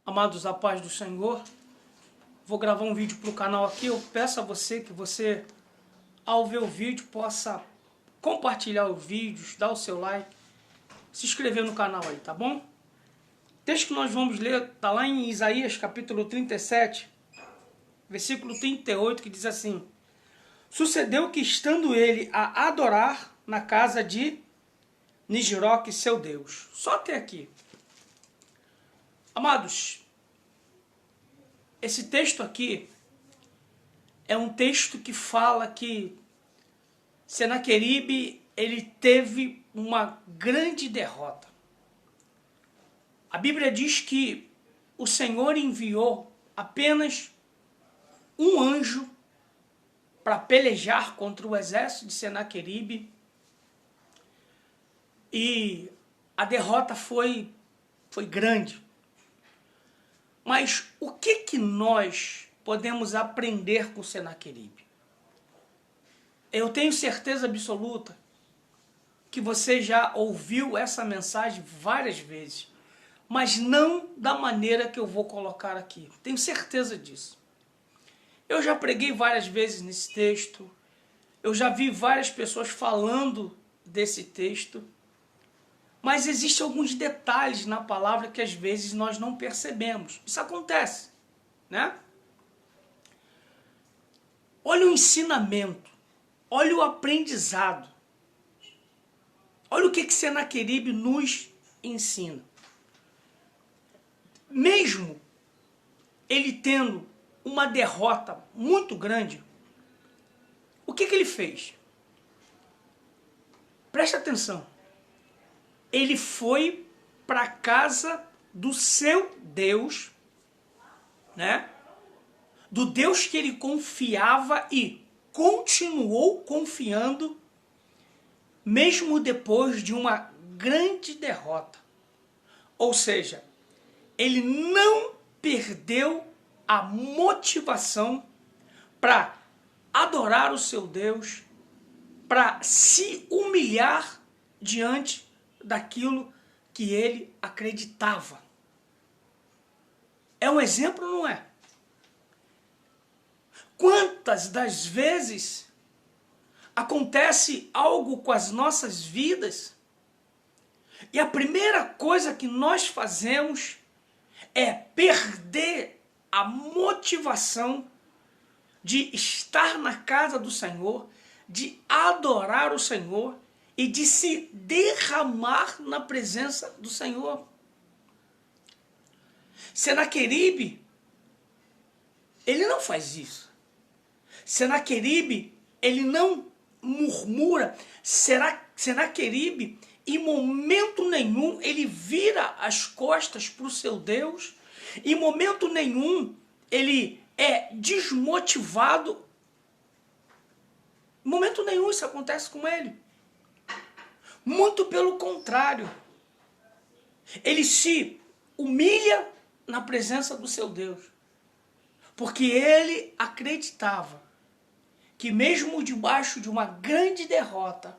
Amados, a paz do Senhor. Vou gravar um vídeo para o canal aqui. Eu peço a você que você, ao ver o vídeo, possa compartilhar os vídeos, dar o seu like, se inscrever no canal aí, tá bom? O texto que nós vamos ler está lá em Isaías capítulo 37, versículo 38, que diz assim: Sucedeu que, estando ele a adorar na casa de Nisroque, seu Deus. Só até aqui. Amados, esse texto aqui é um texto que fala que Senaqueribe, ele teve uma grande derrota. A Bíblia diz que o Senhor enviou apenas um anjo para pelejar contra o exército de Senaqueribe, e a derrota foi grande. Mas o que nós podemos aprender com Senaqueribe? Eu tenho certeza absoluta que você já ouviu essa mensagem várias vezes, mas não da maneira que eu vou colocar aqui. Tenho certeza disso. Eu já preguei várias vezes nesse texto, eu já vi várias pessoas falando desse texto, mas existem alguns detalhes na palavra que às vezes nós não percebemos. Isso acontece, né? Olha o ensinamento, olha o aprendizado. Olha o que Senaqueribe nos ensina. Mesmo ele tendo uma derrota muito grande, o que ele fez? Preste atenção. Ele foi para a casa do seu Deus, né? Do Deus que ele confiava e continuou confiando, mesmo depois de uma grande derrota. Ou seja, ele não perdeu a motivação para adorar o seu Deus, para se humilhar diante daquilo que ele acreditava. É um exemplo, não é? Quantas das vezes acontece algo com as nossas vidas e a primeira coisa que nós fazemos é perder a motivação de estar na casa do Senhor, de adorar o Senhor e de se derramar na presença do Senhor. Senaqueribe, ele não faz isso. Senaqueribe, ele não murmura. Senaqueribe, em momento nenhum, ele vira as costas para o seu Deus. Em momento nenhum, ele é desmotivado. Em momento nenhum isso acontece com ele. Muito pelo contrário. Ele se humilha na presença do seu Deus. Porque ele acreditava que mesmo debaixo de uma grande derrota,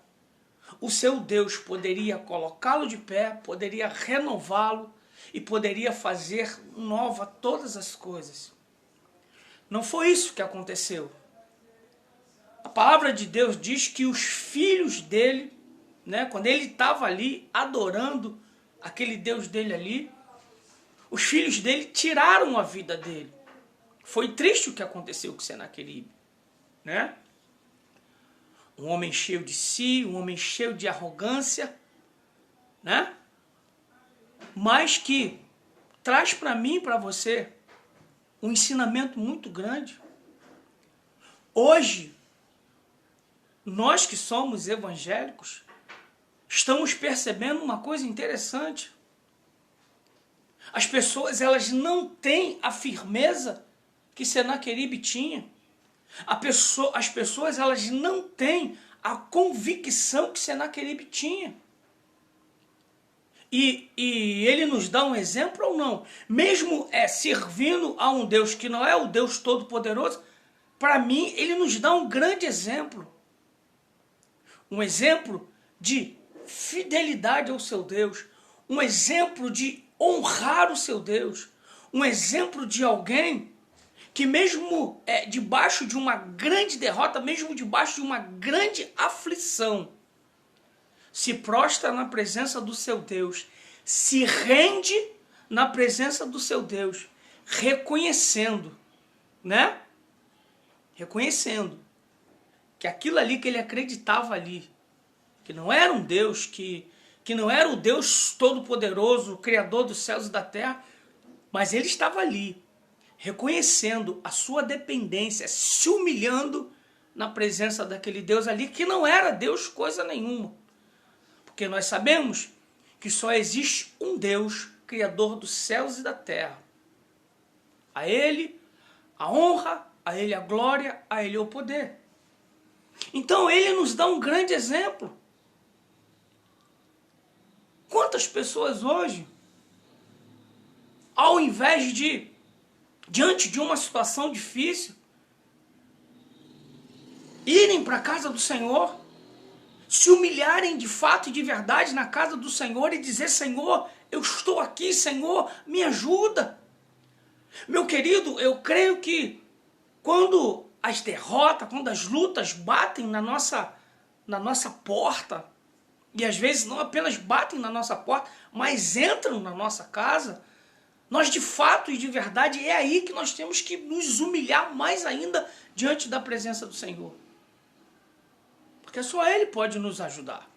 o seu Deus poderia colocá-lo de pé, poderia renová-lo e poderia fazer nova todas as coisas. Não foi isso que aconteceu. A palavra de Deus diz que os filhos dele, né, quando ele estava ali adorando aquele Deus dele ali, os filhos dele tiraram a vida dele. Foi triste o que aconteceu com Senaqueribe, né? Um homem cheio de si, um homem cheio de arrogância, né? Mas que traz para mim e para você um ensinamento muito grande. Hoje, nós que somos evangélicos, estamos percebendo uma coisa interessante. As pessoas, elas não têm a firmeza que Senaqueribe tinha. As pessoas, elas não têm a convicção que Senaqueribe tinha. E ele nos dá um exemplo ou não? Mesmo servindo a um Deus que não é o Deus Todo-Poderoso, para mim, ele nos dá um grande exemplo. Um exemplo de fidelidade ao seu Deus. Um exemplo de honrar o seu Deus. um exemplo de alguém que mesmo debaixo de uma grande derrota, mesmo debaixo de uma grande aflição, se prostra na presença do seu Deus, se rende na presença do seu Deus, reconhecendo, né? Reconhecendo que aquilo ali que ele acreditava ali, que não era um Deus, que não era o Deus Todo-Poderoso, o Criador dos céus e da terra, mas ele estava ali, reconhecendo a sua dependência, se humilhando na presença daquele Deus ali, que não era Deus coisa nenhuma. Porque nós sabemos que só existe um Deus, Criador dos céus e da terra. A Ele a honra, a Ele a glória, a Ele o poder. Então Ele nos dá um grande exemplo. Quantas pessoas hoje, ao invés de, diante de uma situação difícil, irem para a casa do Senhor, se humilharem de fato e de verdade na casa do Senhor e dizer: Senhor, eu estou aqui, Senhor, me ajuda. Meu querido, eu creio que quando as derrotas, quando as lutas batem na nossa porta, e às vezes não apenas batem na nossa porta, mas entram na nossa casa, nós de fato e de verdade é aí que nós temos que nos humilhar mais ainda diante da presença do Senhor. Porque só Ele pode nos ajudar.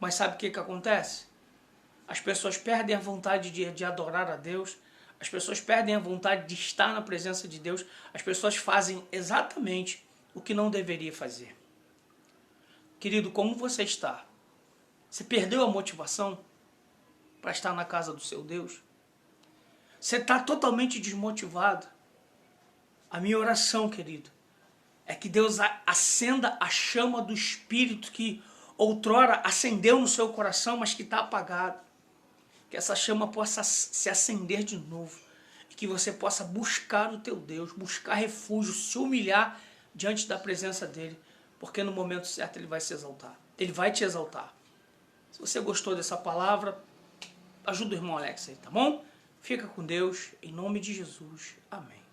Mas sabe o que acontece? As pessoas perdem a vontade de adorar a Deus, as pessoas perdem a vontade de estar na presença de Deus, as pessoas fazem exatamente o que não deveria fazer. Querido, como você está? Você perdeu a motivação para estar na casa do seu Deus? Você está totalmente desmotivado? A minha oração, querido, é que Deus acenda a chama do Espírito que outrora acendeu no seu coração, mas que está apagado. Que essa chama possa se acender de novo. E que você possa buscar o teu Deus, buscar refúgio, se humilhar diante da presença dEle. Porque no momento certo Ele vai se exaltar. Ele vai te exaltar. Se você gostou dessa palavra, ajuda o irmão Alex aí, tá bom? Fica com Deus, em nome de Jesus. Amém.